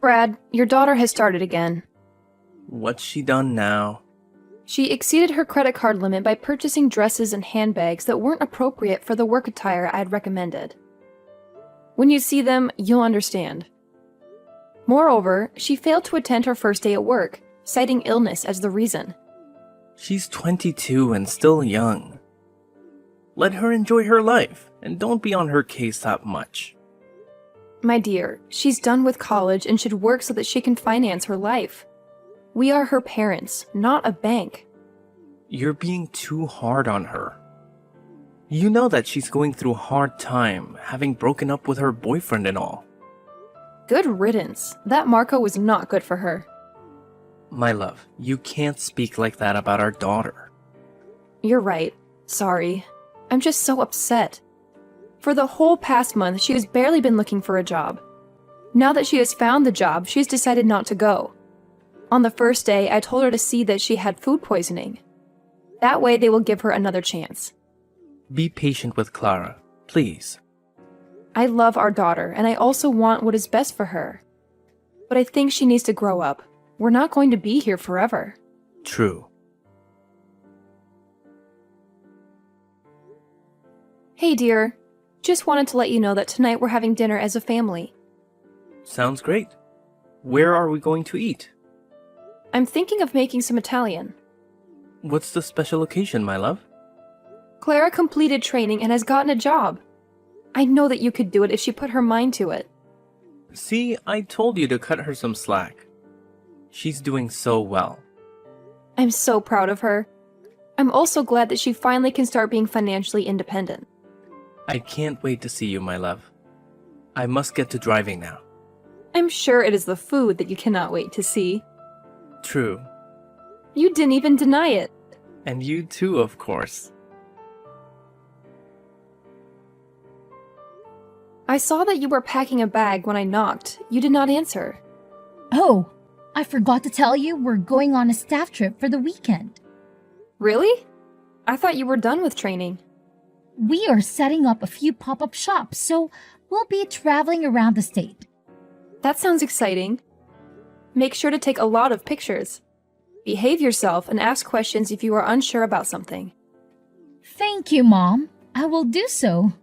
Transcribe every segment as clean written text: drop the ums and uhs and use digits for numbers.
Brad, your daughter has started again. What's she done now? She exceeded her credit card limit by purchasing dresses and handbags that weren't appropriate for the work attire I'd recommended. When you see them, you'll understand. Moreover, she failed to attend her first day at work, citing illness as the reason. She's 22 and still young. Let her enjoy her life, and don't be on her case that much. My dear, she's done with college and should work so that she can finance her life. We are her parents, not a bank. You're being too hard on her. You know that she's going through a hard time, having broken up with her boyfriend and all. Good riddance. That Marco was not good for her. My love, you can't speak like that about our daughter. You're right. Sorry. I'm just so upset. For the whole past month, she has barely been looking for a job. Now that she has found the job, she's decided not to go. On the first day, I told her to see that she had food poisoning. That way, they will give her another chance. Be patient with Clara, please. I love our daughter, and I also want what is best for her. But I think she needs to grow up. We're not going to be here forever. True. Hey, dear. Just wanted to let you know that tonight we're having dinner as a family. Sounds great. Where are we going to eat? I'm thinking of making some Italian. What's the special occasion, my love? Clara completed training and has gotten a job. I know that you could do it if she put her mind to it. See, I told you to cut her some slack. She's doing so well. I'm so proud of her. I'm also glad that she finally can start being financially independent. I can't wait to see you, my love. I must get to driving now. I'm sure it is the food that you cannot wait to see. True. You didn't even deny it. And you too, of course. I saw that you were packing a bag when I knocked. You did not answer. Oh, I forgot to tell you we're going on a staff trip for the weekend. Really? I thought you were done with training. We are setting up a few pop-up shops, so we'll be traveling around the state. That sounds exciting. Make sure to take a lot of pictures. Behave yourself and ask questions if you are unsure about something. Thank you, Mom. I will do so.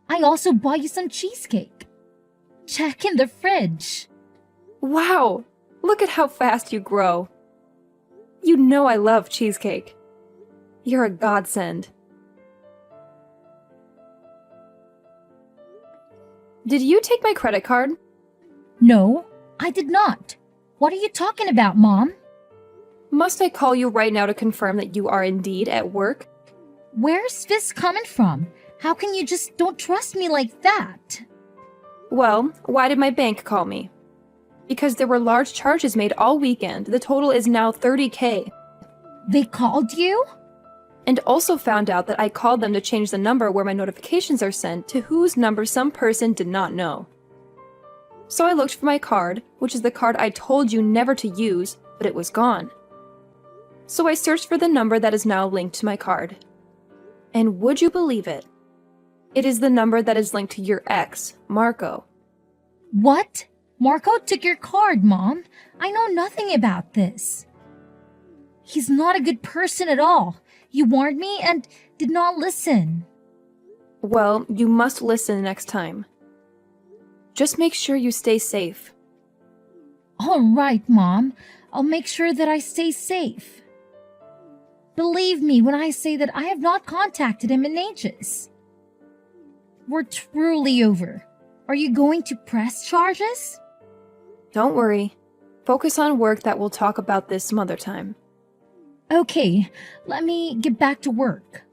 I also bought you some cheesecake. Check in the fridge. Wow! Look at how fast you grow. You know I love cheesecake. You're a godsend. Did you take my credit card? No, I did not. What are you talking about, Mom? Must I call you right now to confirm that you are indeed at work? Where's this coming from? How can you just don't trust me like that? Well, why did my bank call me? Because there were large charges made all weekend. The total is now $30,000. They called you? And also found out that I called them to change the number where my notifications are sent to whose number some person did not know. So I looked for my card, which is the card I told you never to use, but it was gone. So I searched for the number that is now linked to my card. And would you believe it? It is the number that is linked to your ex, Marco. What? Marco took your card, Mom. I know nothing about this. He's not a good person at all. You warned me and did not listen. Well, you must listen next time. Just make sure you stay safe. All right, Mom. I'll make sure that I stay safe. Believe me when I say that I have not contacted him in ages. We're truly over. Are you going to press charges? Don't worry. Focus on work that we'll talk about this some other time. Okay, let me get back to work.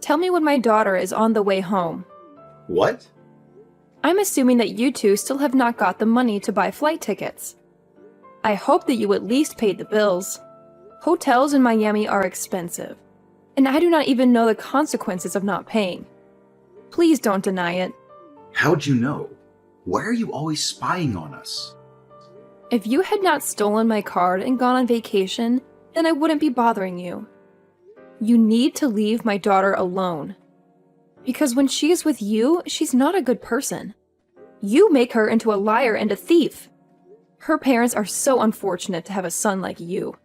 Tell me when my daughter is on the way home. What? I'm assuming that you two still have not got the money to buy flight tickets. I hope that you at least paid the bills. Hotels in Miami are expensive, and I do not even know the consequences of not paying. Please don't deny it. How'd you know? Why are you always spying on us? If you had not stolen my card and gone on vacation, then I wouldn't be bothering you. You need to leave my daughter alone. Because when she is with you, she's not a good person. You make her into a liar and a thief. Her parents are so unfortunate to have a son like you.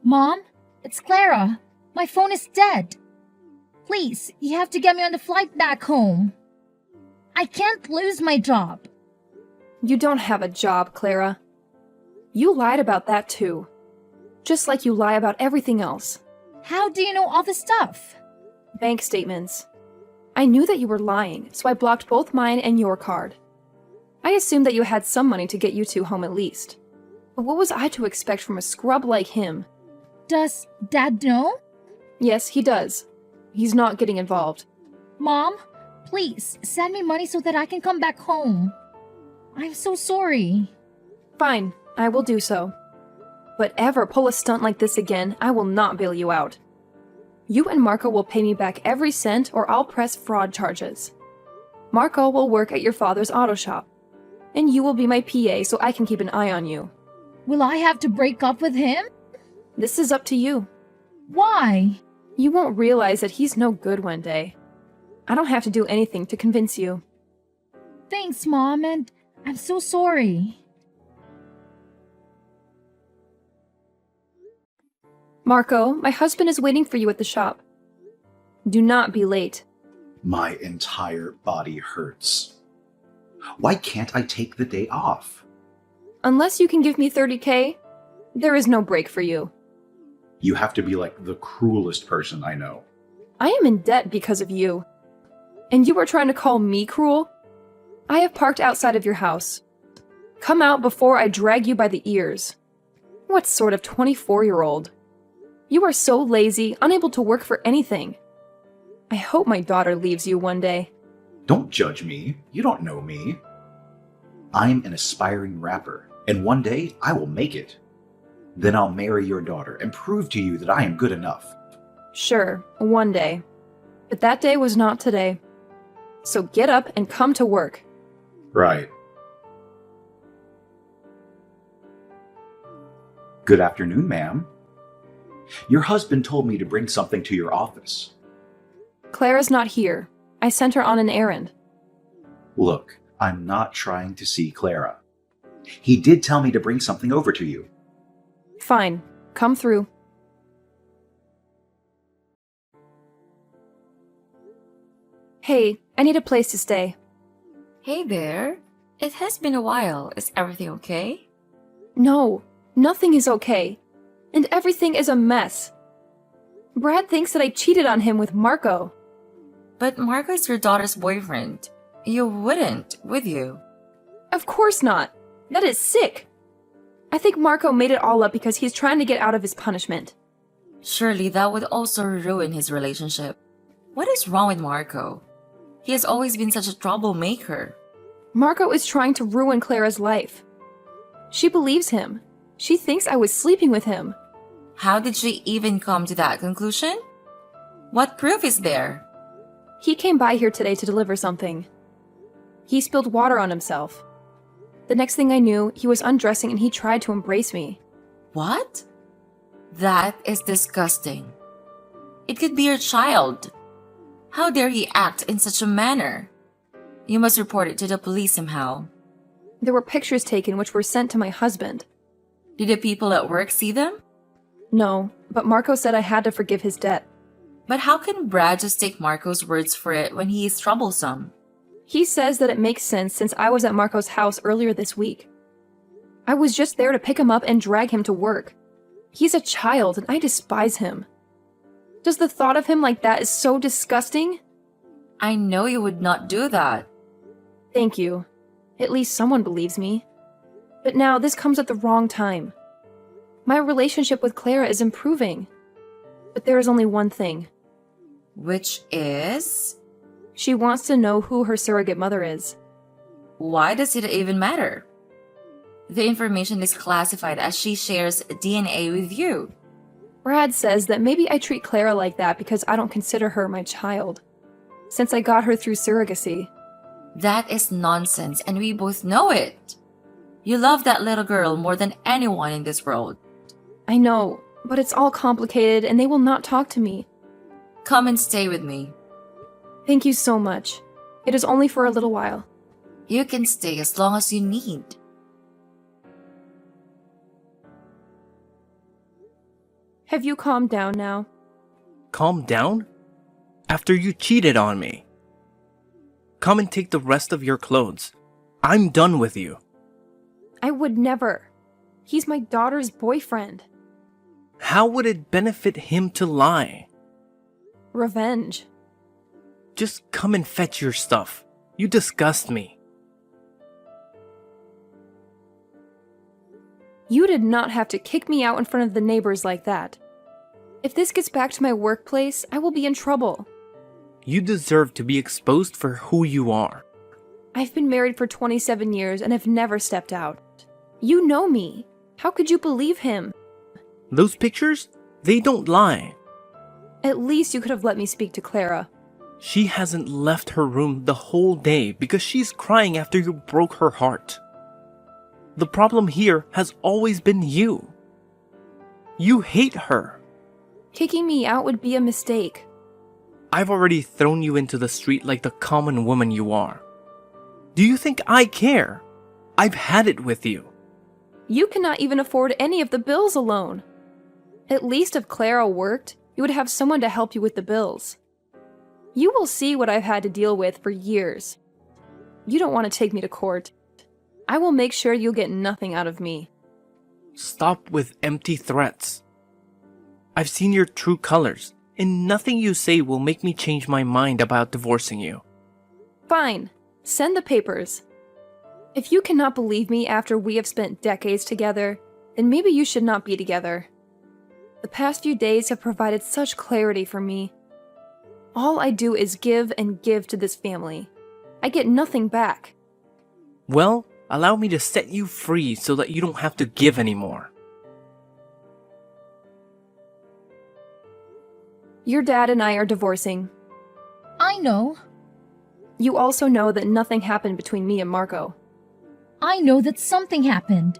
Mom, it's Clara. My phone is dead. Please, you have to get me on the flight back home. I can't lose my job. You don't have a job, Clara. You lied about that too. Just like you lie about everything else. How do you know all this stuff? Bank statements. I knew that you were lying, so I blocked both mine and your card. I assumed that you had some money to get you two home at least. But what was I to expect from a scrub like him? Does Dad know? Yes, he does. He's not getting involved. Mom, please send me money so that I can come back home. I'm so sorry. Fine, I will do so. But ever pull a stunt like this again, I will not bail you out. You and Marco will pay me back every cent or I'll press fraud charges. Marco will work at your father's auto shop. And you will be my PA so I can keep an eye on you. Will I have to break up with him? This is up to you. Why? You won't realize that he's no good one day. I don't have to do anything to convince you. Thanks, Mom, and I'm so sorry. Marco, my husband is waiting for you at the shop. Do not be late. My entire body hurts. Why can't I take the day off? Unless you can give me $30K, there is no break for you. You have to be like the cruelest person I know. I am in debt because of you. And you are trying to call me cruel? I have parked outside of your house. Come out before I drag you by the ears. What sort of 24-year-old? You are so lazy, unable to work for anything. I hope my daughter leaves you one day. Don't judge me. You don't know me. I'm an aspiring rapper, and one day I will make it. Then I'll marry your daughter and prove to you that I am good enough. Sure, one day. But that day was not today. So get up and come to work. Right. Good afternoon, ma'am. Your husband told me to bring something to your office. Clara's not here. I sent her on an errand. Look, I'm not trying to see Clara. He did tell me to bring something over to you. Fine, come through. Hey, I need a place to stay. Hey there. It has been a while. Is everything okay? No, nothing is okay. And everything is a mess. Brad thinks that I cheated on him with Marco. But Marco's your daughter's boyfriend. You wouldn't, would you? Of course not. That is sick. I think Marco made it all up because he's trying to get out of his punishment. Surely that would also ruin his relationship. What is wrong with Marco? He has always been such a troublemaker. Marco is trying to ruin Clara's life. She believes him. She thinks I was sleeping with him. How did she even come to that conclusion? What proof is there? He came by here today to deliver something. He spilled water on himself. The next thing I knew, he was undressing and he tried to embrace me. What? That is disgusting. It could be your child. How dare he act in such a manner? You must report it to the police somehow. There were pictures taken which were sent to my husband. Did the people at work see them? No, but Marco said I had to forgive his debt. But how can Brad just take Marco's words for it when he is troublesome? He says that it makes sense since I was at Marco's house earlier this week. I was just there to pick him up and drag him to work. He's a child and I despise him. Does the thought of him like that is so disgusting? I know you would not do that. Thank you. At least someone believes me. But now this comes at the wrong time. My relationship with Clara is improving. But there is only one thing. Which is? She wants to know who her surrogate mother is. Why does it even matter? The information is classified as she shares DNA with you. Brad says that maybe I treat Clara like that because I don't consider her my child. Since I got her through surrogacy. That is nonsense, and we both know it. You love that little girl more than anyone in this world. I know, But it's all complicated and they will not talk to me. Come and stay with me. Thank you so much. It is only for a little while. You can stay as long as you need. Have you calmed down now? Calm down? After you cheated on me. Come and take the rest of your clothes. I'm done with you. I would never. He's my daughter's boyfriend. How would it benefit him to lie? Revenge. Just come and fetch your stuff. You disgust me. You did not have to kick me out in front of the neighbors like that. If this gets back to my workplace, I will be in trouble. You deserve to be exposed for who you are. I've been married for 27 years and have never stepped out. You know me. How could you believe him? Those pictures? They don't lie. At least you could have let me speak to Clara. She hasn't left her room the whole day because she's crying after you broke her heart. The problem here has always been you. You hate her. Kicking me out would be a mistake. I've already thrown you into the street like the common woman you are. Do you think I care? I've had it with you. You cannot even afford any of the bills alone. At least if Clara worked, you would have someone to help you with the bills. You will see what I've had to deal with for years. You don't want to take me to court. I will make sure you'll get nothing out of me. Stop with empty threats. I've seen your true colors, and nothing you say will make me change my mind about divorcing you. Fine. Send the papers. If you cannot believe me after we have spent decades together, then maybe you should not be together. The past few days have provided such clarity for me. All I do is give and give to this family. I get nothing back. Well, allow me to set you free so that you don't have to give anymore. Your dad and I are divorcing. I know. You also know that nothing happened between me and Marco. I know that something happened.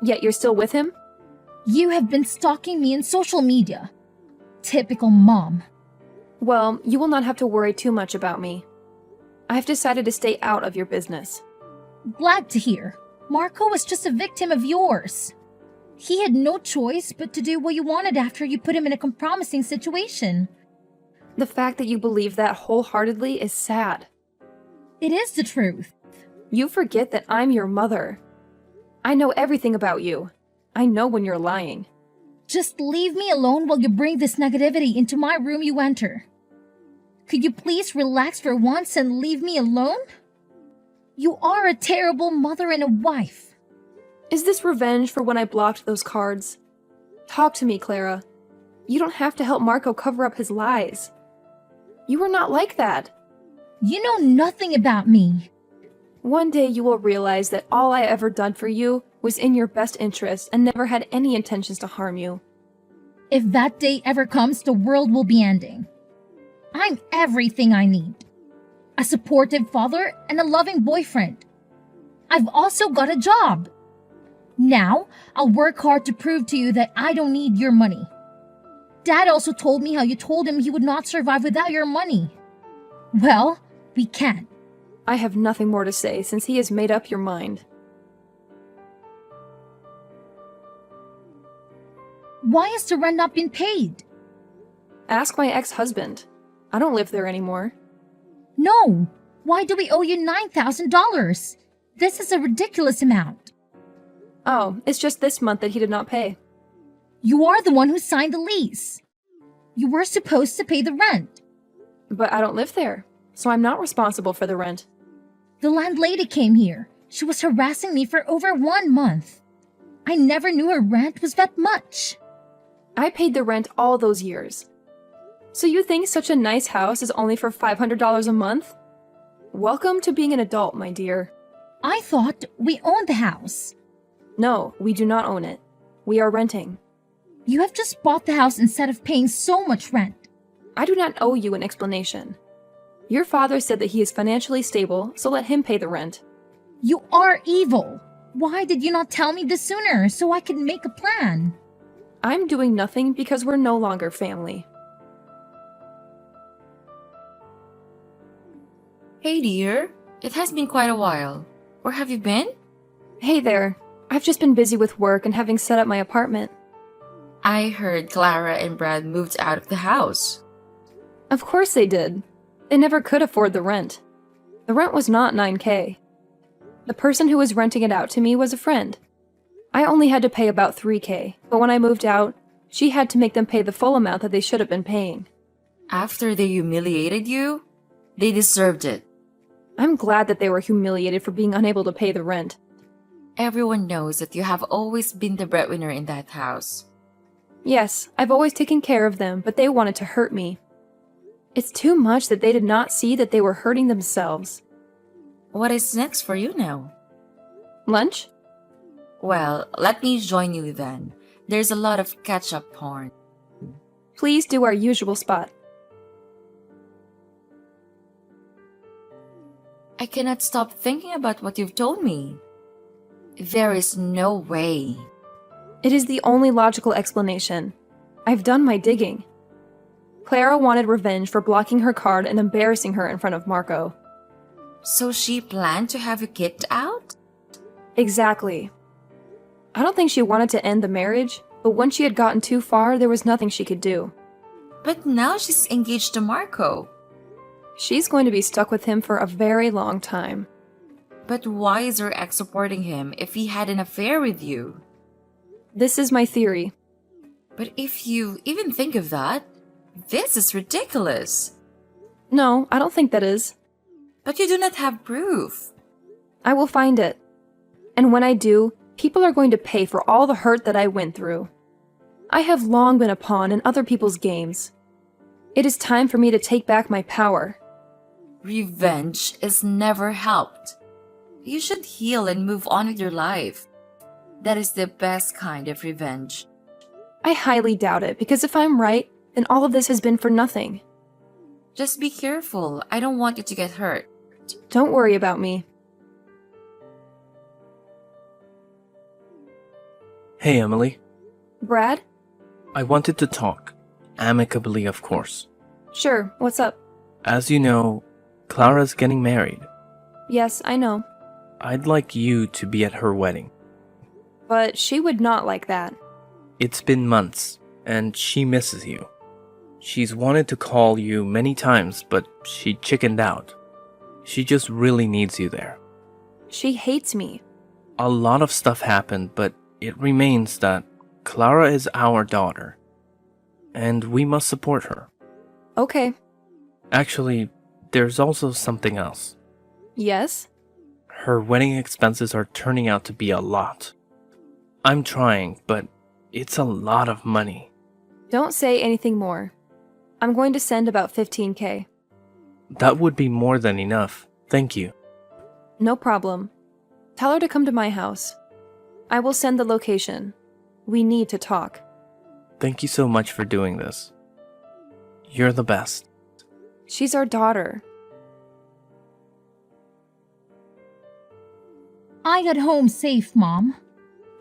Yet you're still with him? You have been stalking me in social media. Typical mom. Well, you will not have to worry too much about me. I've decided to stay out of your business. Glad to hear. Marco was just a victim of yours. He had no choice but to do what you wanted after you put him in a compromising situation. The fact that you believe that wholeheartedly is sad. It is the truth. You forget that I'm your mother. I know everything about you. I know when you're lying. Just leave me alone while you bring this negativity into my room you enter. Could you please relax for once and leave me alone? You are a terrible mother and a wife. Is this revenge for when I blocked those cards? Talk to me, Clara. You don't have to help Marco cover up his lies. You were not like that. You know nothing about me. One day you will realize that all I ever done for you was in your best interest and never had any intentions to harm you. If that day ever comes, the world will be ending. I'm everything I need. A supportive father and a loving boyfriend. I've also got a job. Now, I'll work hard to prove to you that I don't need your money. Dad also told me how you told him he would not survive without your money. Well, we can. I have nothing more to say since he has made up your mind. Why has the rent not been paid? Ask my ex-husband. I don't live there anymore. No. Why do we owe you $9,000? This is a ridiculous amount. Oh, it's just this month that he did not pay. You are the one who signed the lease. You were supposed to pay the rent. But I don't live there, so I'm not responsible for the rent. The landlady came here. She was harassing me for over 1 month. I never knew her rent was that much. I paid the rent all those years. So you think such a nice house is only for $500 a month? Welcome to being an adult, my dear. I thought we owned the house. No, we do not own it. We are renting. You have just bought the house instead of paying so much rent. I do not owe you an explanation. Your father said that he is financially stable, so let him pay the rent. You are evil. Why did you not tell me this sooner so I could make a plan? I'm doing nothing because we're no longer family. Hey dear, it has been quite a while. Where have you been? Hey there. I've just been busy with work and having set up my apartment. I heard Clara and Brad moved out of the house. Of course they did. They never could afford the rent. The rent was not $9K. The person who was renting it out to me was a friend. I only had to pay about $3K, but when I moved out, she had to make them pay the full amount that they should have been paying. After they humiliated you, they deserved it. I'm glad that they were humiliated for being unable to pay the rent. Everyone knows that you have always been the breadwinner in that house. Yes, I've always taken care of them, but they wanted to hurt me. It's too much that they did not see that they were hurting themselves. What is next for you now? Lunch? Well, let me join you then. There's a lot of ketchup porn. Please do our usual spot. I cannot stop thinking about what you've told me. There is no way. It is the only logical explanation. I've done my digging. Clara wanted revenge for blocking her card and embarrassing her in front of Marco. So she planned to have you kicked out? Exactly. I don't think she wanted to end the marriage, but once she had gotten too far, there was nothing she could do. But now she's engaged to Marco. She's going to be stuck with him for a very long time. But why is her ex supporting him if he had an affair with you? This is my theory. But if you even think of that, this is ridiculous. No, I don't think that is. But you do not have proof. I will find it. And when I do, people are going to pay for all the hurt that I went through. I have long been a pawn in other people's games. It is time for me to take back my power. Revenge is never helped. You should heal and move on with your life. That is the best kind of revenge. I highly doubt it, because if I'm right, then all of this has been for nothing. Just be careful. I don't want you to get hurt. Don't worry about me. Hey, Emily. Brad? I wanted to talk. Amicably, of course. Sure, what's up? As you know, Clara's getting married. Yes, I know. I'd like you to be at her wedding. But she would not like that. It's been months, and she misses you. She's wanted to call you many times, but she chickened out. She just really needs you there. She hates me. A lot of stuff happened, but it remains that Clara is our daughter, and we must support her. Okay. Actually, there's also something else. Yes? Her wedding expenses are turning out to be a lot. I'm trying, but it's a lot of money. Don't say anything more. I'm going to send about $15K. That would be more than enough. Thank you. No problem. Tell her to come to my house. I will send the location. We need to talk. Thank you so much for doing this. You're the best. She's our daughter. I got home safe, Mom.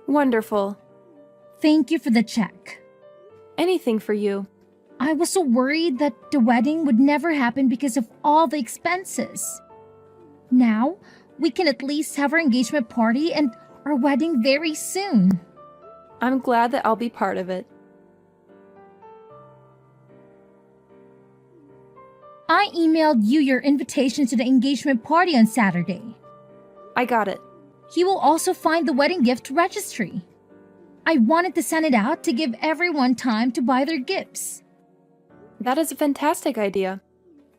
Wonderful. Thank you for the check. Anything for you. I was so worried that the wedding would never happen because of all the expenses. Now, we can at least have our engagement party and our wedding very soon. I'm glad that I'll be part of it. I emailed you your invitation to the engagement party on Saturday. I got it. You will also find the wedding gift registry. I wanted to send it out to give everyone time to buy their gifts. That is a fantastic idea.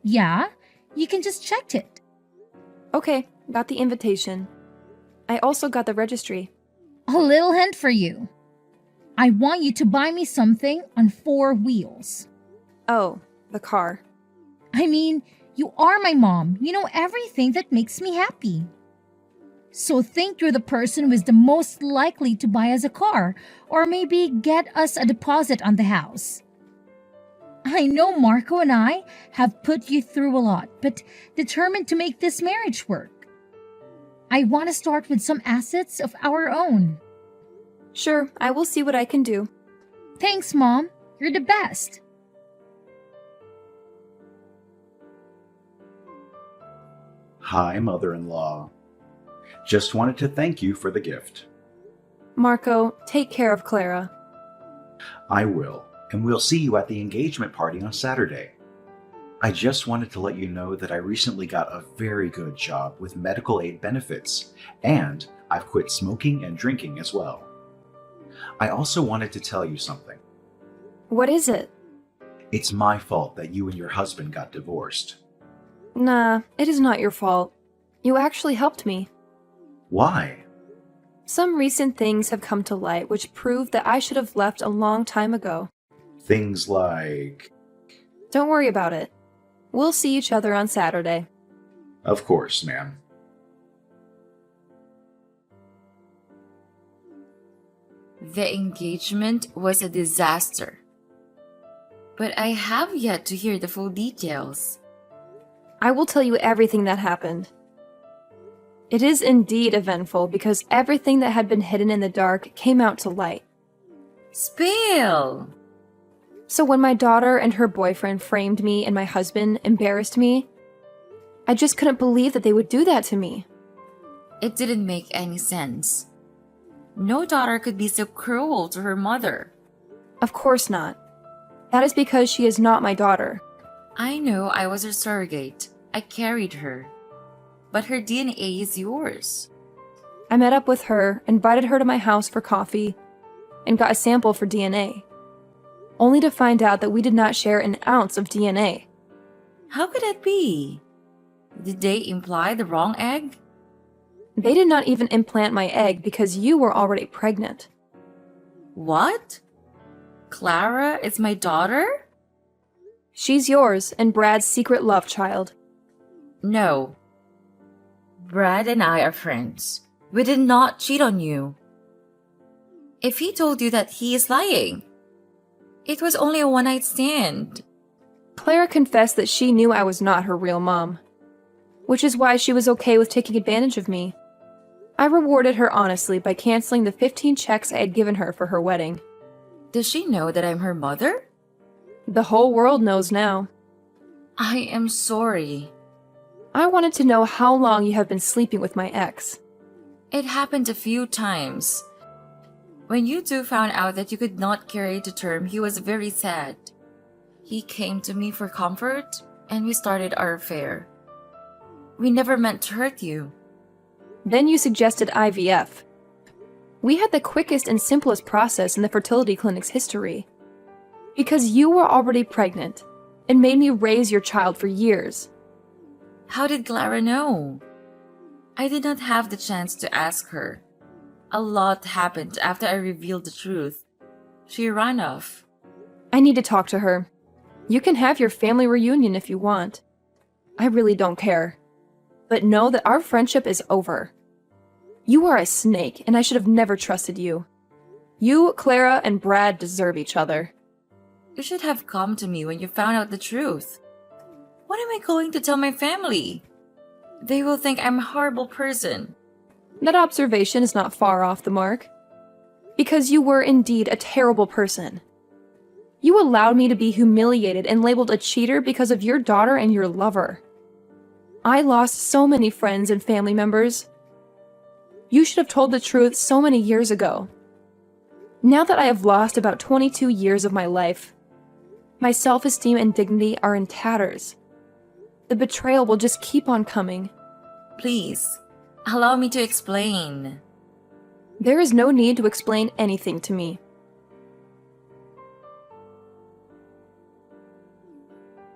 Yeah, you can just check it. Okay, got the invitation. I also got the registry. A little hint for you. I want you to buy me something on 4 wheels. Oh, the car. I mean, you are my mom. You know everything that makes me happy. So think you're the person who is the most likely to buy us a car, or maybe get us a deposit on the house. I know Marco and I have put you through a lot, but determined to make this marriage work. I want to start with some assets of our own. Sure, I will see what I can do. Thanks, Mom. You're the best. Hi, mother-in-law. Just wanted to thank you for the gift. Marco, take care of Clara. I will, and we'll see you at the engagement party on Saturday. I just wanted to let you know that I recently got a very good job with medical aid benefits, and I've quit smoking and drinking as well. I also wanted to tell you something. What is it? It's my fault that you and your husband got divorced. Nah, it is not your fault. You actually helped me. Why? Some recent things have come to light which prove that I should have left a long time ago. Things like... Don't worry about it. We'll see each other on Saturday. Of course, ma'am. The engagement was a disaster. But I have yet to hear the full details. I will tell you everything that happened. It is indeed eventful because everything that had been hidden in the dark came out to light. Spill! So when my daughter and her boyfriend framed me and my husband embarrassed me, I just couldn't believe that they would do that to me. It didn't make any sense. No daughter could be so cruel to her mother. Of course not. That is because she is not my daughter. I know I was her surrogate. I carried her. But her DNA is yours. I met up with her, invited her to my house for coffee, and got a sample for DNA. Only to find out that we did not share an ounce of DNA. How could that be? Did they imply the wrong egg? They did not even implant my egg because you were already pregnant. What? Clara is my daughter? She's yours and Brad's secret love child. No. Brad and I are friends. We did not cheat on you. If he told you that, he is lying. It was only a one-night stand. Clara confessed that she knew I was not her real mom, which is why she was okay with taking advantage of me. I rewarded her honestly by canceling the 15 checks I had given her for her wedding. Does she know that I'm her mother? The whole world knows now. I am sorry. I wanted to know how long you have been sleeping with my ex. It happened a few times. When you two found out that you could not carry it to term, he was very sad. He came to me for comfort, and we started our affair. We never meant to hurt you. Then you suggested IVF. We had the quickest and simplest process in the fertility clinic's history. Because you were already pregnant, and made me raise your child for years. How did Clara know? I did not have the chance to ask her. A lot happened after I revealed the truth. She ran off. I need to talk to her. You can have your family reunion if you want. I really don't care. But know that our friendship is over. You are a snake, and I should have never trusted you. You, Clara, and Brad deserve each other. You should have come to me when you found out the truth. What am I going to tell my family? They will think I'm a horrible person. That observation is not far off the mark. Because you were indeed a terrible person. You allowed me to be humiliated and labeled a cheater because of your daughter and your lover. I lost so many friends and family members. You should have told the truth so many years ago. Now that I have lost about 22 years of my life, my self-esteem and dignity are in tatters. The betrayal will just keep on coming. Please, allow me to explain. There is no need to explain anything to me.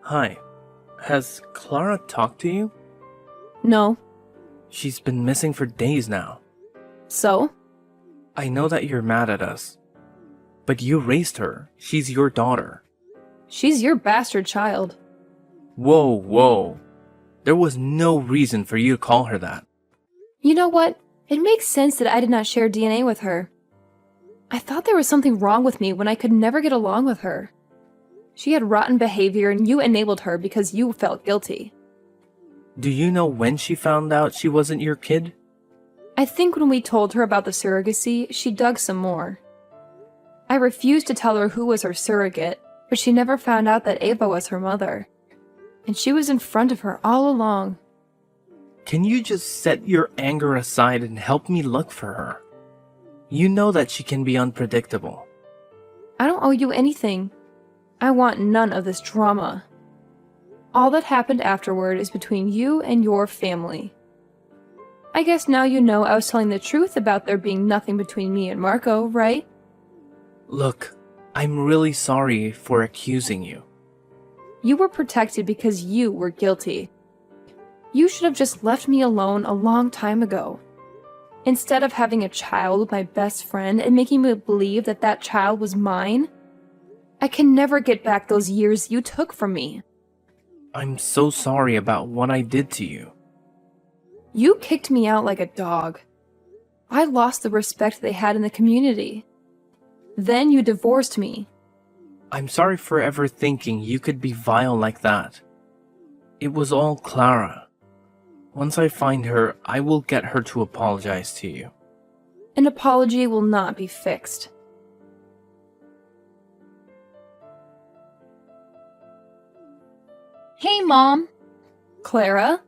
Hi. Has Clara talked to you? No. She's been missing for days now. So? I know that you're mad at us. But you raised her. She's your daughter. She's your bastard child. Whoa. There was no reason for you to call her that. You know what? It makes sense that I did not share DNA with her. I thought there was something wrong with me when I could never get along with her. She had rotten behavior and you enabled her because you felt guilty. Do you know when she found out she wasn't your kid? I think when we told her about the surrogacy, she dug some more. I refused to tell her who was her surrogate, but she never found out that Ava was her mother. And she was in front of her all along. Can you just set your anger aside and help me look for her? You know that she can be unpredictable. I don't owe you anything. I want none of this drama. All that happened afterward is between you and your family. I guess now you know I was telling the truth about there being nothing between me and Marco, right? Look, I'm really sorry for accusing you. You were protected because you were guilty. You should have just left me alone a long time ago. Instead of having a child with my best friend and making me believe that that child was mine, I can never get back those years you took from me. I'm so sorry about what I did to you. You kicked me out like a dog. I lost the respect they had in the community. Then you divorced me. I'm sorry for ever thinking you could be vile like that. It was all Clara. Once I find her, I will get her to apologize to you. An apology will not be fixed. Hey, Mom. Clara,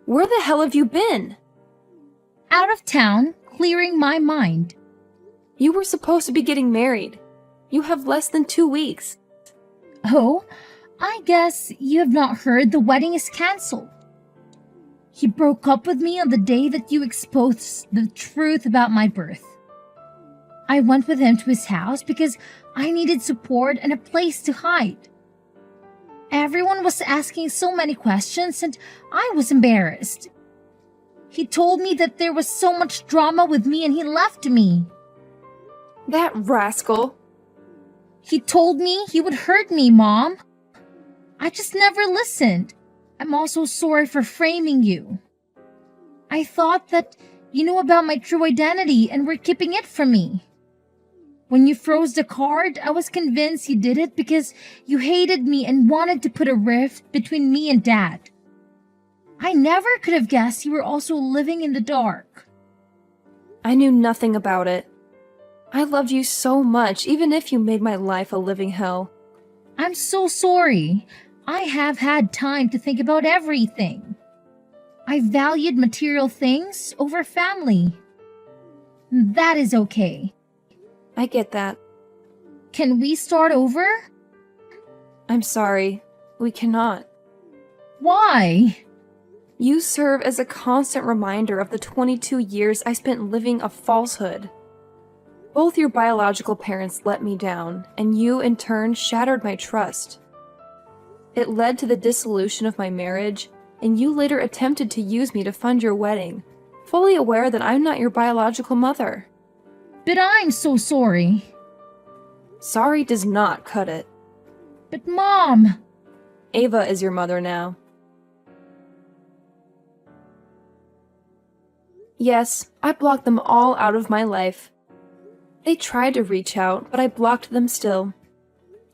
where the hell have you been? Out of town, clearing my mind. You were supposed to be getting married. You have less than 2 weeks. Oh, I guess you have not heard the wedding is cancelled. He broke up with me on the day that you exposed the truth about my birth. I went with him to his house because I needed support and a place to hide. Everyone was asking so many questions and I was embarrassed. He told me that there was so much drama with me and he left me. That rascal. He told me he would hurt me, Mom. I just never listened. I'm also sorry for framing you. I thought that you knew about my true identity and were keeping it from me. When you froze the card, I was convinced you did it because you hated me and wanted to put a rift between me and Dad. I never could have guessed you were also living in the dark. I knew nothing about it. I loved you so much, even if you made my life a living hell. I'm so sorry. I have had time to think about everything. I valued material things over family. That is okay. I get that. Can we start over? I'm sorry. We cannot. Why? You serve as a constant reminder of the 22 years I spent living a falsehood. Both your biological parents let me down, and you, in turn, shattered my trust. It led to the dissolution of my marriage, and you later attempted to use me to fund your wedding, fully aware that I'm not your biological mother. But I'm so sorry. Sorry does not cut it. But Mom! Ava is your mother now. Yes, I blocked them all out of my life. They tried to reach out, but I blocked them still.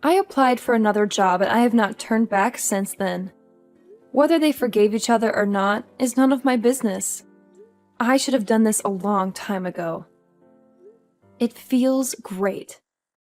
I applied for another job and I have not turned back since then. Whether they forgave each other or not is none of my business. I should have done this a long time ago. It feels great.